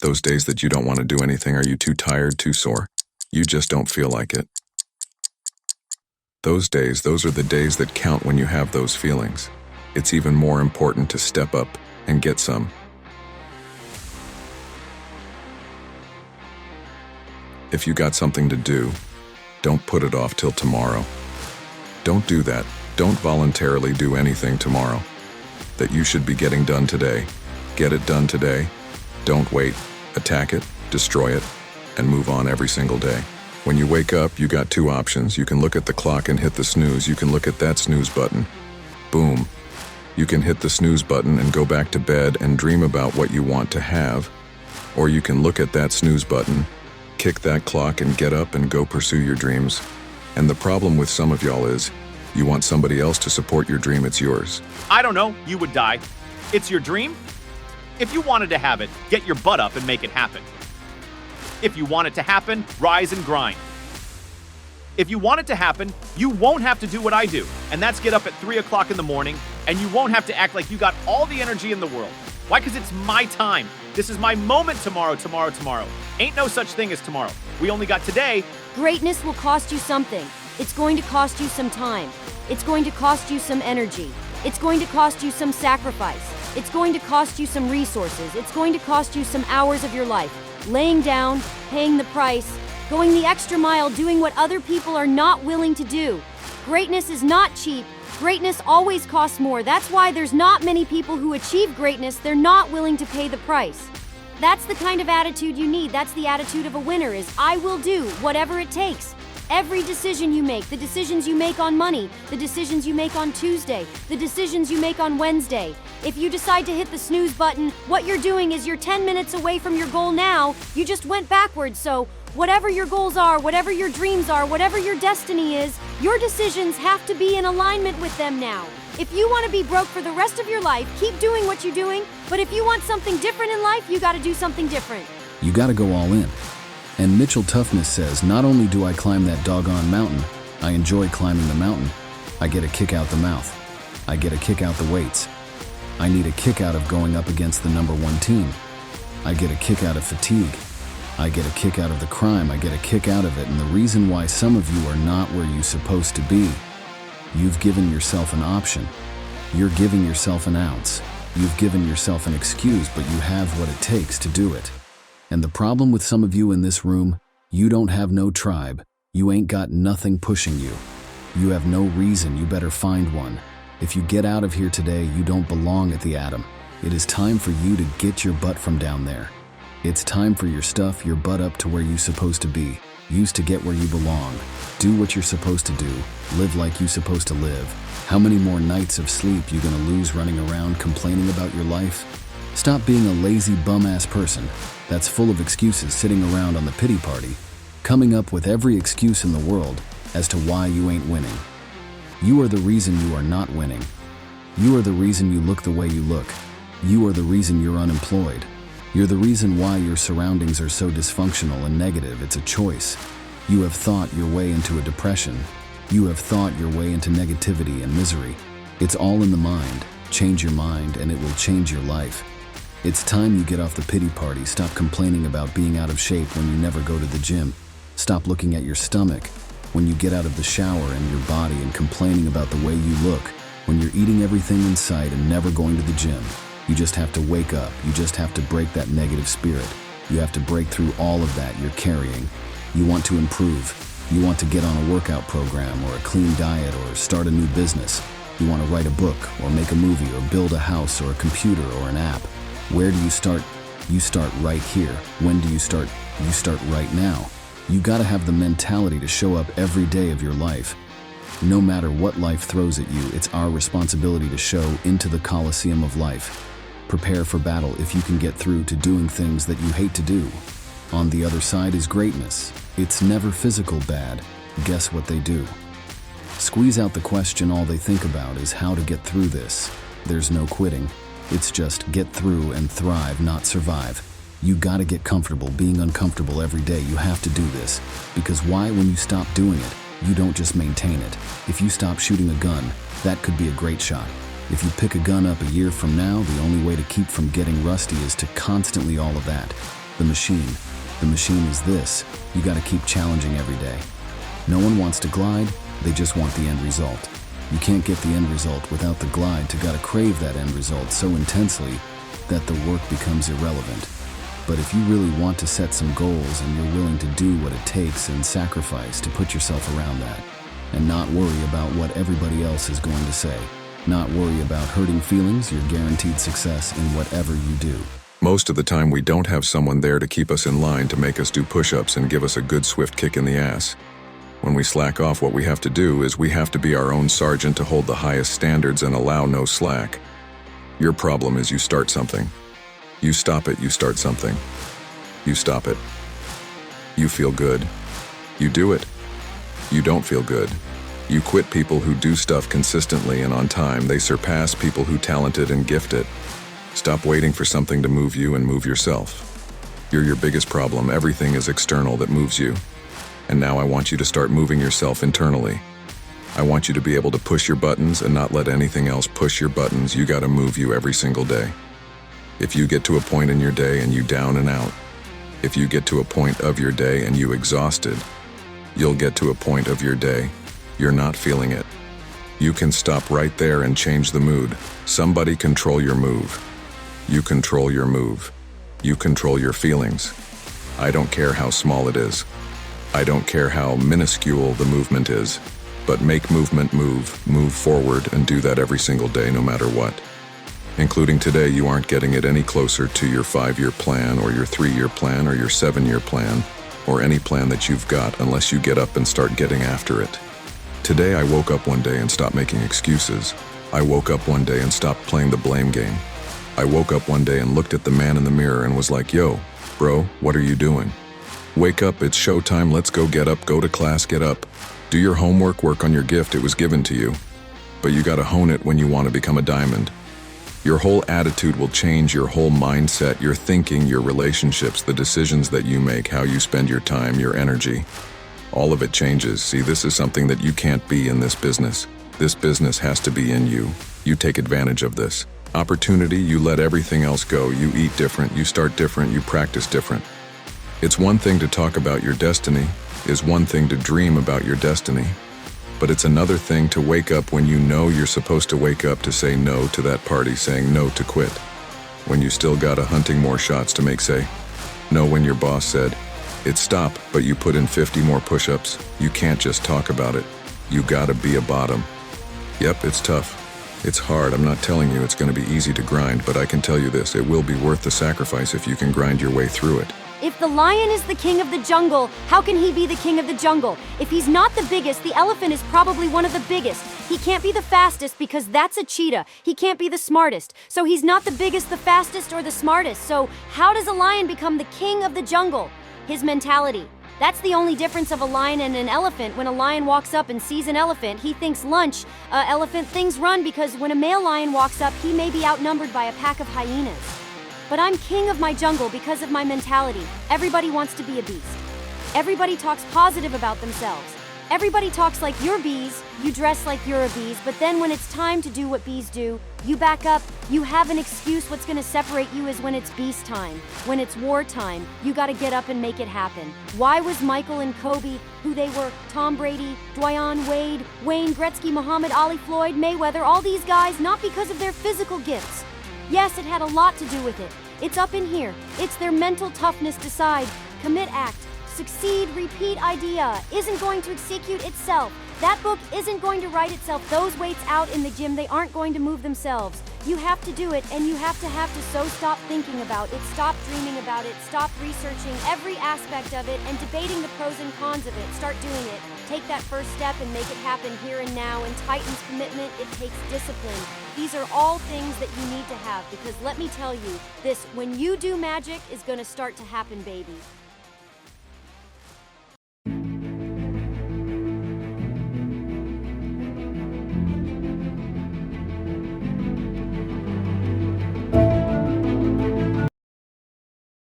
Those days that you don't want to do anything. Are you too tired, too sore? You just don't feel like it. Those days, those are the days that count when you have those feelings. It's even more important to step up and get some. If you got something to do, don't put it off till tomorrow. Don't do that. Don't voluntarily do anything tomorrow that you should be getting done today. Get it done today. Don't wait. Attack it, destroy it, and move on every single day. When you wake up, you got two options. You can look at the clock and hit the snooze. You can look at that snooze button. Boom. You can hit the snooze button and go back to bed and dream about what you want to have. Or you can look at that snooze button, kick that clock, and get up and go pursue your dreams. And the problem with some of y'all is, you want somebody else to support your dream. It's yours. I don't know, you would die. It's your dream? If you wanted to have it, get your butt up and make it happen. If you want it to happen, rise and grind. If you want it to happen, you won't have to do what I do, and that's get up at 3 o'clock in the morning, and you won't have to act like you got all the energy in the world. Why? Because it's my time. This is my moment tomorrow. Ain't no such thing as tomorrow. We only got today. Greatness will cost you something. It's going to cost you some time. It's going to cost you some energy. It's going to cost you some sacrifice. It's going to cost you some resources. It's going to cost you some hours of your life. Laying down, paying the price, going the extra mile, doing what other people are not willing to do. Greatness is not cheap. Greatness always costs more. That's why there's not many people who achieve greatness. They're not willing to pay the price. That's the kind of attitude you need. That's the attitude of a winner is, I will do whatever it takes. Every decision you make, the decisions you make on money, the decisions you make on Tuesday, the decisions you make on Wednesday. If you decide to hit the snooze button, what you're doing is you're 10 minutes away from your goal now. You just went backwards. So whatever your goals are, whatever your dreams are, whatever your destiny is, your decisions have to be in alignment with them now. If you want to be broke for the rest of your life, keep doing what you're doing. But if you want something different in life, you got to do something different. You got to go all in. And Mitchell Toughness says, not only do I climb that doggone mountain, I enjoy climbing the mountain. I get a kick out the mouth. I get a kick out the weights. I need a kick out of going up against the number one team. I get a kick out of fatigue. I get a kick out of the crime. I get a kick out of it. And the reason why some of you are not where you're supposed to be, you've given yourself an option. You're giving yourself an ounce. You've given yourself an excuse, but you have what it takes to do it. And the problem with some of you in this room, you don't have no tribe. You ain't got nothing pushing you. You have no reason. You better find one. If you get out of here today, you don't belong at the Atom. It is time for you to get your butt from down there. It's time for your stuff, your butt up to where you're supposed to be. Use to get where you belong. Do what you're supposed to do. Live like you're supposed to live. How many more nights of sleep you gonna lose running around complaining about your life? Stop being a lazy bum-ass person that's full of excuses sitting around on the pity party, coming up with every excuse in the world as to why you ain't winning. You are the reason you are not winning. You are the reason you look the way you look. You are the reason you're unemployed. You're the reason why your surroundings are so dysfunctional and negative. It's a choice. You have thought your way into a depression. You have thought your way into negativity and misery. It's all in the mind. Change your mind and it will change your life. It's time you get off the pity party. Stop complaining about being out of shape when you never go to the gym. Stop looking at your stomach when you get out of the shower and your body and complaining about the way you look when you're eating everything in sight and never going to the gym. You just have to wake up. You just have to break that negative spirit. You have to break through all of that you're carrying. You want to improve. You want to get on a workout program or a clean diet or start a new business. You want to write a book or make a movie or build a house or a computer or an app. Where do you start? You start right here. When do you start? You start right now. You gotta have the mentality to show up every day of your life. No matter what life throws at you, it's our responsibility to show into the Coliseum of life. Prepare for battle if you can get through to doing things that you hate to do. On the other side is greatness. It's never physical bad. Guess what they do? Squeeze out the question. All they think about is how to get through this. There's no quitting. It's just get through and thrive, not survive. You gotta get comfortable being uncomfortable every day. You have to do this. Because why? When you stop doing it, you don't just maintain it. If you stop shooting a gun, that could be a great shot. If you pick a gun up a year from now, the only way to keep from getting rusty is to constantly all of that. the machine. The machine is this: you gotta keep challenging every day. No one wants to glide, they just want the end result. You can't get the end result without the glide to gotta crave that end result so intensely that the work becomes irrelevant. But if you really want to set some goals and you're willing to do what it takes and sacrifice to put yourself around that, and not worry about what everybody else is going to say, not worry about hurting feelings, you're guaranteed success in whatever you do. Most of the time we don't have someone there to keep us in line to make us do push-ups and give us a good swift kick in the ass. When we slack off, what we have to do is we have to be our own sergeant to hold the highest standards and allow no slack. Your problem is you start something. You stop it, you start something. You stop it. You feel good. You do it. You don't feel good. You quit people who do stuff consistently and on time. They surpass people who talented and gifted. Stop waiting for something to move you and move yourself. You're your biggest problem. Everything is external that moves you. And now I want you to start moving yourself internally. I want you to be able to push your buttons and not let anything else push your buttons. You gotta move you every single day. If you get to a point in your day and you down and out, if you get to a point of your day and you exhausted, you'll get to a point of your day you're not feeling it. You can stop right there and change the mood. Somebody control your move. You control your move. You control your feelings. I don't care how small it is. I don't care how minuscule the movement is, but make movement move forward, and do that every single day no matter what. Including today, you aren't getting it any closer to your 5-year plan or your 3-year plan or your 7-year plan or any plan that you've got unless you get up and start getting after it. Today I woke up one day and stopped making excuses. I woke up one day and stopped playing the blame game. I woke up one day and looked at the man in the mirror and was like, yo, bro, what are you doing? Wake up, it's showtime, let's go, get up, go to class, get up. Do your homework, work on your gift, it was given to you. But you gotta hone it when you want to become a diamond. Your whole attitude will change, your whole mindset, your thinking, your relationships, the decisions that you make, how you spend your time, your energy. All of it changes. See, this is something that you can't be in this business. This business has to be in you. You take advantage of this opportunity, you let everything else go. You eat different, you start different, you practice different. It's one thing to talk about your destiny, is one thing to dream about your destiny, but it's another thing to wake up when you know you're supposed to wake up, to say no to that party, saying no to quit. When you still got hunting more shots to make, say no when your boss said, it's stop, but you put in 50 more push-ups. You can't just talk about it. You gotta be a bottom. Yep, it's tough. It's hard. I'm not telling you it's gonna be easy to grind, but I can tell you this, it will be worth the sacrifice if you can grind your way through it. If the lion is the king of the jungle, how can he be the king of the jungle? If he's not the biggest, the elephant is probably one of the biggest. He can't be the fastest because that's a cheetah. He can't be the smartest. So he's not the biggest, the fastest, or the smartest. So how does a lion become the king of the jungle? His mentality. That's the only difference of a lion and an elephant. When a lion walks up and sees an elephant, he thinks lunch. Elephant thinks run, because when a male lion walks up, he may be outnumbered by a pack of hyenas. But I'm king of my jungle because of my mentality. Everybody wants to be a beast. Everybody talks positive about themselves. Everybody talks like you're bees, you dress like you're a bees, but then when it's time to do what bees do, you back up, you have an excuse. What's gonna separate you is when it's beast time. When it's war time, you gotta get up and make it happen. Why was Michael and Kobe who they were? Tom Brady, Dwayne Wade, Wayne Gretzky, Muhammad Ali, Floyd Mayweather, all these guys, not because of their physical gifts. Yes, it had a lot to do with it. It's up in here. It's their mental toughness. Decide, commit, act, succeed, repeat. Idea isn't going to execute itself. That book isn't going to write itself. Those weights out in the gym, they aren't going to move themselves. You have to do it, and you have to. So stop thinking about it, stop dreaming about it, stop researching every aspect of it and debating the pros and cons of it. Start doing it. Take that first step and make it happen here and now. And Titan's commitment, it takes discipline. These are all things that you need to have, because let me tell you, this, when you do, magic is going to start to happen, baby.